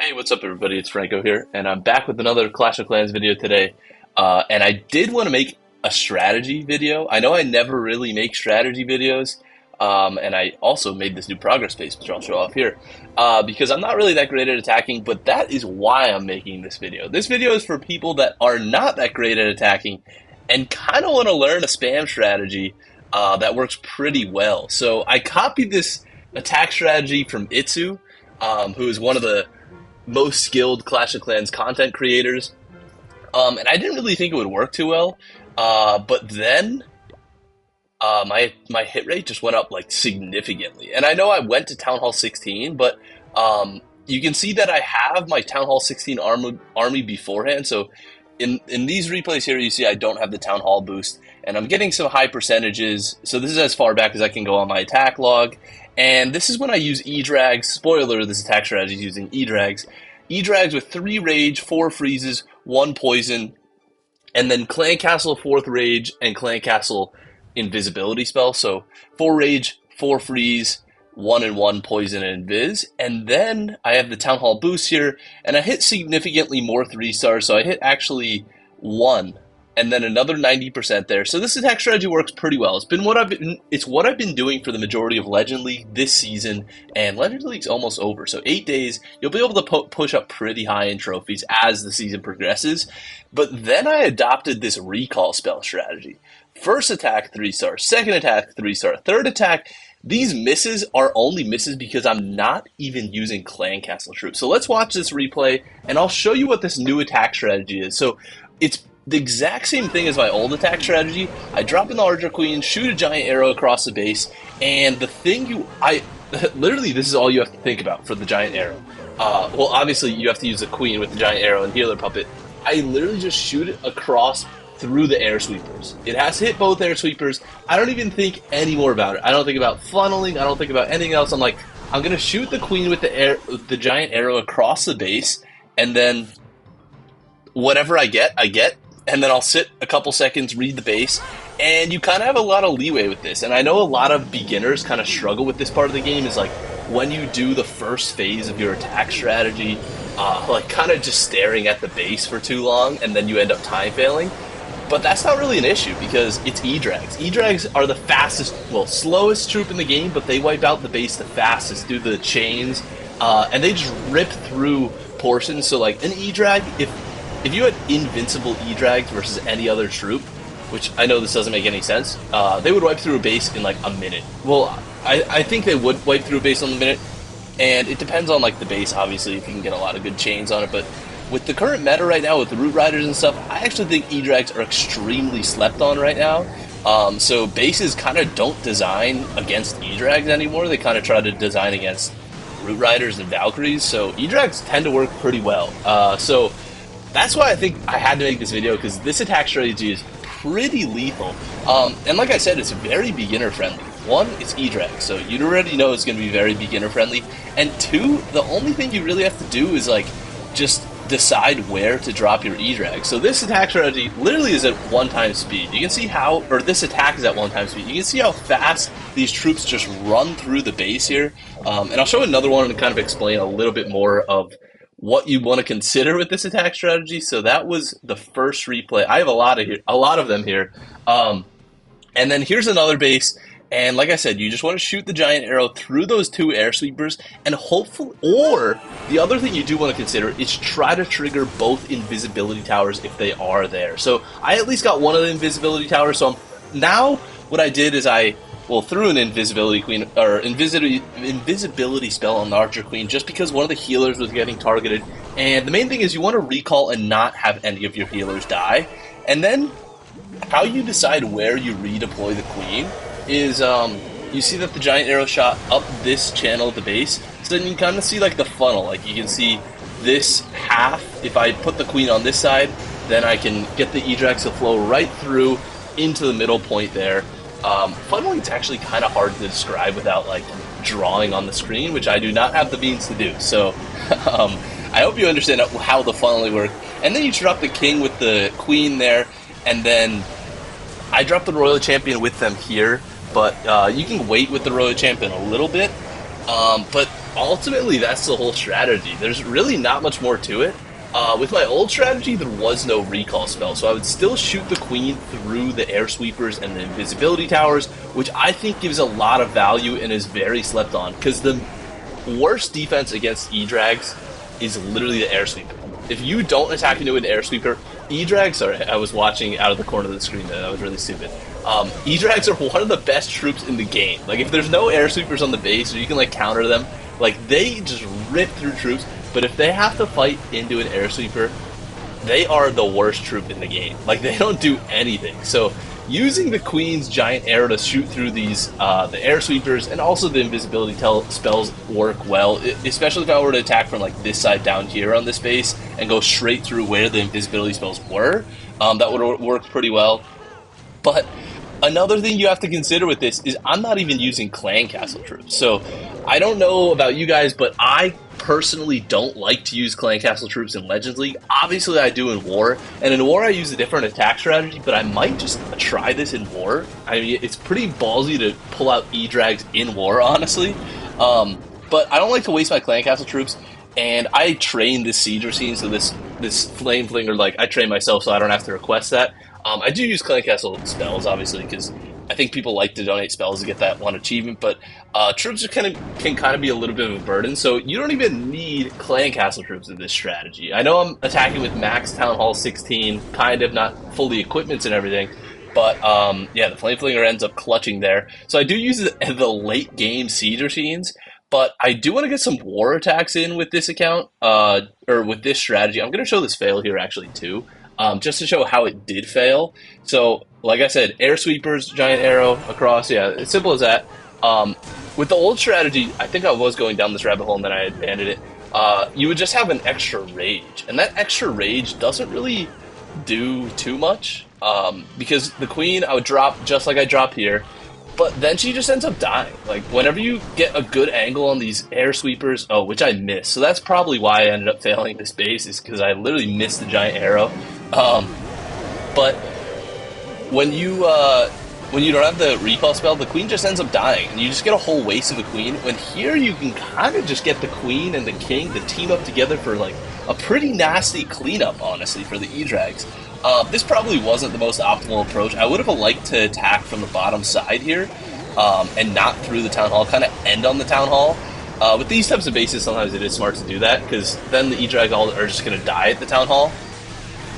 Hey, what's up, everybody? It's Franco here, and I'm back with another Clash of Clans video today. And I did want to make a strategy video. I know I never really make strategy videos, and I also made this new progress base, which I'll show off here, because I'm not really that great at attacking, but that is why I'm making this video. This video is for people that are not that great at attacking and kind of want to learn a spam strategy that works pretty well. So I copied this attack strategy from Itzu, who is one of the most skilled Clash of Clans content creators, and I didn't really think it would work too well. But then my hit rate just went up like significantly. And I know I went to Town Hall 16, but you can see that I have my Town Hall 16 army beforehand. So in these replays here, you see I don't have the Town Hall boost, and I'm getting some high percentages. So this is as far back as I can go on my attack log. And this is when I use Edrags. Spoiler, this attack strategy is using Edrags. Edrags with 3 rage, 4 freezes, 1 poison, and then Clan Castle 4th rage and Clan Castle invisibility spell. So 4 rage, 4 freeze, 1 and 1 poison and invis. And then I have the Town Hall boost here, and I hit significantly more 3 stars. So I hit actually 1. And then another 90% there. So this attack strategy works pretty well. It's what I've been doing for the majority of Legend League this season, and Legend League's almost over. So 8 days, you'll be able to push up pretty high in trophies as the season progresses. But then I adopted this recall spell strategy. First attack 3 stars, second attack 3 star, third attack. These misses are only misses because I'm not even using Clan Castle troops. So let's watch this replay, and I'll show you what this new attack strategy is. So it's the exact same thing as my old attack strategy. I drop in the Archer Queen, shoot a giant arrow across the base, and the thing literally this is all you have to think about for the giant arrow. Well, obviously you have to use the Queen with the giant arrow and healer puppet. I literally just shoot it across through the air sweepers. It has to hit both air sweepers. I don't even think any more about it. I don't think about funneling. I don't think about anything else. I'm like, I'm gonna shoot the Queen with the giant arrow across the base, and then whatever I get, and then I'll sit a couple seconds, read the base, and you kind of have a lot of leeway with this. And I know a lot of beginners kind of struggle with this part of the game, is like when you do the first phase of your attack strategy, like kind of just staring at the base for too long, and then you end up time failing. But that's not really an issue because it's Edrags. Edrags are the fastest, well, slowest troop in the game, but they wipe out the base the fastest through the chains, and they just rip through portions. So like an Edrag, if you had invincible Edrags versus any other troop, which I know this doesn't make any sense, they would wipe through a base in like a minute. Well, I think they would wipe through a base in a minute, and it depends on like the base, obviously, if you can get a lot of good chains on it. But with the current meta right now, with the Root Riders and stuff, I actually think Edrags are extremely slept on right now. So bases kind of don't design against Edrags anymore. They kind of try to design against Root Riders and Valkyries. So Edrags tend to work pretty well. So that's why I think I had to make this video, because this attack strategy is pretty lethal. And like I said, it's very beginner friendly. 1, it's Edrag, so you already know it's going to be very beginner friendly. And 2, the only thing you really have to do is like just decide where to drop your Edrag. So this attack strategy literally is at 1x speed. You can see how, or this attack is at 1x speed. You can see how fast these troops just run through the base here. And I'll show another one and kind of explain a little bit more of what you want to consider with this attack strategy. So that was the first replay. I have a lot of them here. And then here's another base. And like I said, you just want to shoot the giant arrow through those 2 air sweepers, and hopefully, or the other thing you do want to consider is try to trigger both invisibility towers if they are there. So I at least got one of the invisibility towers. So now what I did is I threw an invisibility queen, or invisibility spell on the Archer Queen, just because one of the healers was getting targeted. And the main thing is you want to recall and not have any of your healers die. And then how you decide where you redeploy the Queen is you see that the giant arrow shot up this channel at the base, so then you can kind of see like the funnel. Like you can see this half. If I put the Queen on this side, then I can get the Edrags to flow right through into the middle point there. Funneling is actually kind of hard to describe without like drawing on the screen, which I do not have the means to do. So I hope you understand how the funneling works. And then you drop the King with the Queen there, and then I drop the Royal Champion with them here. But you can wait with the Royal Champion a little bit. But ultimately, that's the whole strategy. There's really not much more to it. With my old strategy, there was no recall spell, so I would still shoot the queen through the air sweepers and the invisibility towers, which I think gives a lot of value and is very slept on, because the worst defense against Edrags is literally the air sweeper. If you don't attack into an air sweeper, Edrags, sorry, I was watching out of the corner of the screen there, that was really stupid. Edrags are one of the best troops in the game. Like, if there's no air sweepers on the base, or you can, like, counter them, like, they just rip through troops. But if they have to fight into an air sweeper, they are the worst troop in the game. Like, they don't do anything. So using the queen's giant arrow to shoot through these the air sweepers and also the invisibility spells work well, especially if I were to attack from like this side down here on this base and go straight through where the invisibility spells were. That would work pretty well. But another thing you have to consider with this is I'm not even using clan castle troops. So I don't know about you guys, but I personally don't like to use clan castle troops in Legends League. Obviously I do in War, and in War I use a different attack strategy, but I might just try this in War. I mean, it's pretty ballsy to pull out E-Drags in War, honestly. But I don't like to waste my clan castle troops, and I train this Siege scene, so this Flame Flinger, like, I train myself so I don't have to request that. I do use clan castle spells, obviously, because I think people like to donate spells to get that one achievement, but troops can kind of be a little bit of a burden, so you don't even need clan castle troops in this strategy. I know I'm attacking with max Town Hall 16, kind of, not fully equipments and everything, but yeah, the Flame Flinger ends up clutching there. So I do use the late game Siege scenes, but I do want to get some war attacks in with this account, or with this strategy. I'm going to show this fail here actually too, just to show how it did fail. So, like I said, air sweepers, giant arrow across, yeah, it's simple as that. With the old strategy, I think I was going down this rabbit hole and then I abandoned it. You would just have an extra rage, and that extra rage doesn't really do too much, because the queen I would drop just like I drop here, but then she just ends up dying. Like, whenever you get a good angle on these air sweepers, oh, which I missed, so that's probably why I ended up failing this base, is because I literally missed the giant arrow. But when you don't have the recall spell, the queen just ends up dying, and you just get a whole waste of the queen. When here you can kind of just get the queen and the king to team up together for like a pretty nasty cleanup, honestly, for the E-Drags. This probably wasn't the most optimal approach. I would have liked to attack from the bottom side here, and not through the Town Hall, kind of end on the Town Hall. With these types of bases, sometimes it is smart to do that, because then the E-Drags are just going to die at the Town Hall.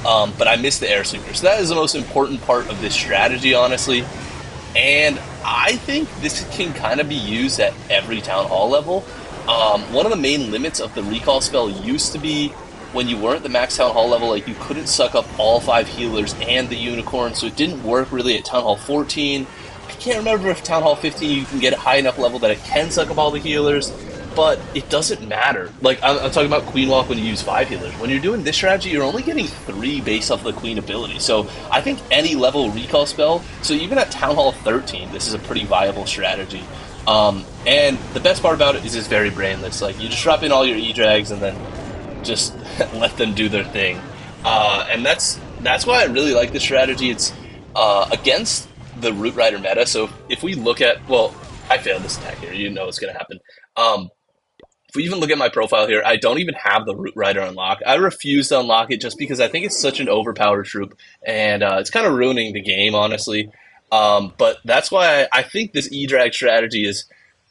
But I missed the air sweeper, so that is the most important part of this strategy, honestly. And I think this can kind of be used at every Town Hall level. One of the main limits of the recall spell used to be when you weren't the max Town Hall level, like, you couldn't suck up all 5 healers and the unicorn, so it didn't work really at Town Hall 14. I can't remember if Town Hall 15 you can get a high enough level that it can suck up all the healers, but it doesn't matter. Like, I'm talking about Queen Walk when you use 5 healers. When you're doing this strategy, you're only getting 3 based off the Queen ability. So I think any level recall spell, so even at Town Hall 13, this is a pretty viable strategy. And the best part about it is it's very brainless. Like, you just drop in all your E-Drags and then just let them do their thing. And that's why I really like this strategy. It's against the Root Rider meta. So if we look at, well, I failed this attack here. You know what's going to happen. If we even look at my profile here, I don't even have the Root Rider unlocked. I refuse to unlock it just because I think it's such an overpowered troop, and it's kind of ruining the game, honestly. But that's why I think this E-Drag strategy is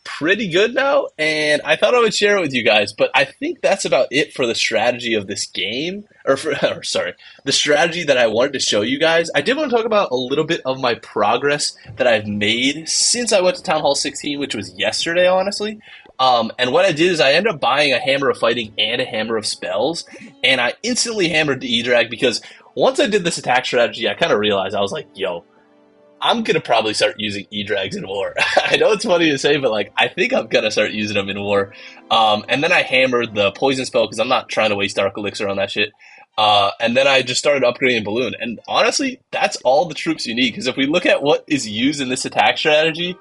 pretty good now, and I thought I would share it with you guys. But I think that's about it for the strategy of this game, sorry, the strategy that I wanted to show you guys. I did want to talk about a little bit of my progress that I've made since I went to Town Hall 16, which was yesterday, honestly. And what I did is I ended up buying a Hammer of Fighting and a Hammer of Spells, and I instantly hammered the E-Drag, because once I did this attack strategy, I kind of realized, I was like, yo, I'm going to probably start using E-Drags in War. I know it's funny to say, but like, I think I'm going to start using them in War. And then I hammered the Poison Spell, because I'm not trying to waste Dark Elixir on that shit. And then I just started upgrading Balloon. And honestly, that's all the troops you need, because if we look at what is used in this attack strategy,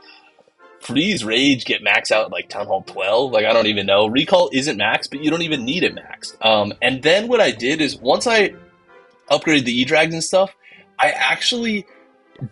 Freeze, Rage get maxed out at like Town Hall 12. Like, I don't even know. Recall isn't maxed, but you don't even need it maxed. And then what I did is, once I upgraded the E-Drags and stuff, I actually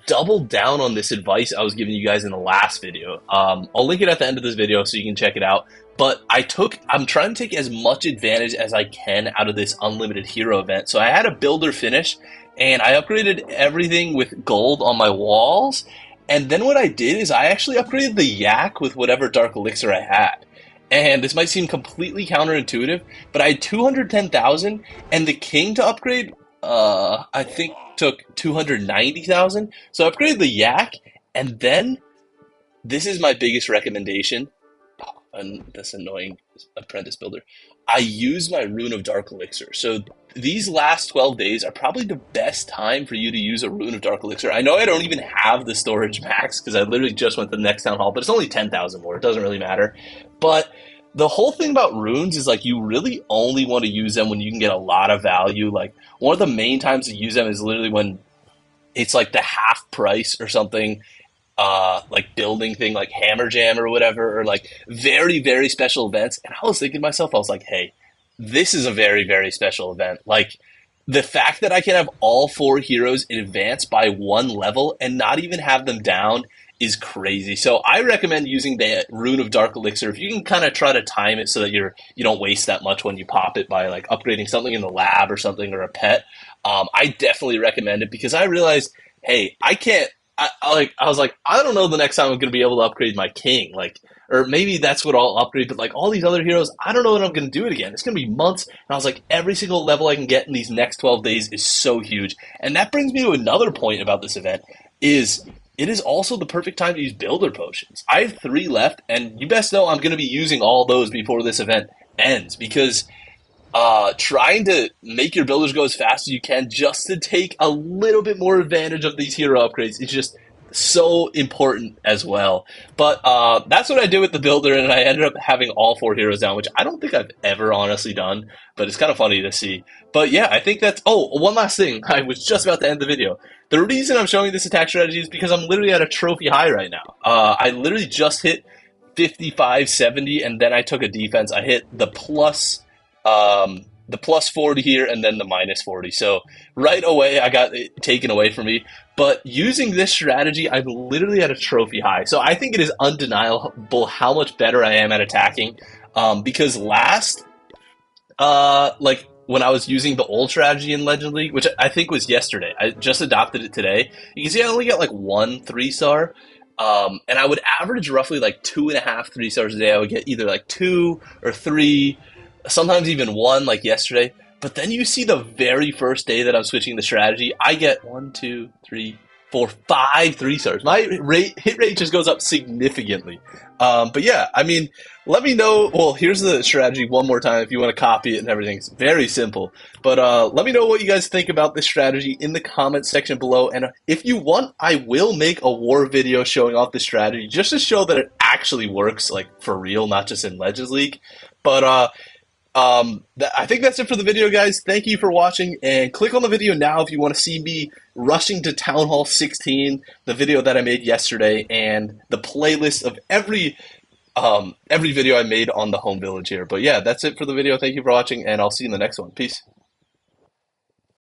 doubled down on this advice I was giving you guys in the last video. I'll link it at the end of this video so you can check it out. but I'm trying to take as much advantage as I can out of this unlimited hero event. So I had a builder finish and I upgraded everything with gold on my walls. And then what I did is I actually upgraded the yak with whatever dark elixir I had. And this might seem completely counterintuitive, but I had 210,000 and the king to upgrade I think took 290,000. So I upgraded the yak and then this is my biggest recommendation and this annoying apprentice builder. I use my Rune of Dark Elixir. So these last 12 days are probably the best time for you to use a Rune of Dark Elixir. I know I don't even have the storage max because I literally just went to the next town hall, but it's only 10,000 more. It doesn't really matter. But the whole thing about runes is like you really only want to use them when you can get a lot of value. Like one of the main times to use them is literally when it's like the half price or something, like building thing like Hammer Jam or whatever, or like very, very special events. And I was thinking to myself, I was like, hey, this is a very, very special event. Like the fact that I can have all four heroes in advance by one level and not even have them down is crazy. So I recommend using the Rune of Dark Elixir if you can kind of try to time it so that you don't waste that much when you pop it by like upgrading something in the lab or something or a pet. I definitely recommend it because I realized, hey, I can't. I was like, I don't know the next time I'm going to be able to upgrade my king, like, or maybe that's what I'll upgrade. But like all these other heroes, I don't know when I'm going to do it again. It's going to be months. And I was like, every single level I can get in these next 12 days is so huge. And that brings me to another point about this event: is it is also the perfect time to use builder potions. I have 3 left, and you best know I'm going to be using all those before this event ends because trying to make your builders go as fast as you can just to take a little bit more advantage of these hero upgrades is just so important as well. But that's what I did with the builder, and I ended up having all 4 heroes down, which I don't think I've ever honestly done, but it's kind of funny to see. But yeah, I think that's... Oh, one last thing. I was just about to end the video. The reason I'm showing this attack strategy is because I'm literally at a trophy high right now. I literally just hit 55, 70, and then I took a defense. I hit the plus 40 here and then the minus 40. So right away, I got it taken away from me. But using this strategy, I'm literally at a trophy high. So I think it is undeniable how much better I am at attacking. Because last, like when I was using the old strategy in Legend League, which I think was yesterday, I just adopted it today. You can see I only got like 1 3-star. And I would average roughly like 2.5 3-stars a day. I would get either like 2 or 3, sometimes even 1 like yesterday. But then you see the very first day that I'm switching the strategy, I get 1, 2, 3, 4, 5 3-stars. My hit rate just goes up significantly. But yeah, I mean, let me know. Well, here's the strategy one more time if you want to copy it and everything. It's very simple. But let me know what you guys think about this strategy in the comments section below. And if you want, I will make a war video showing off this strategy just to show that it actually works, like for real, not just in Legends League. But I think that's it for the video, guys. Thank you for watching, and click on the video now if you want to see me rushing to Town Hall 16, the video that I made yesterday, and the playlist of every video I made on the home village here. But yeah, that's it for the video. Thank you for watching, and I'll see you in the next one. Peace.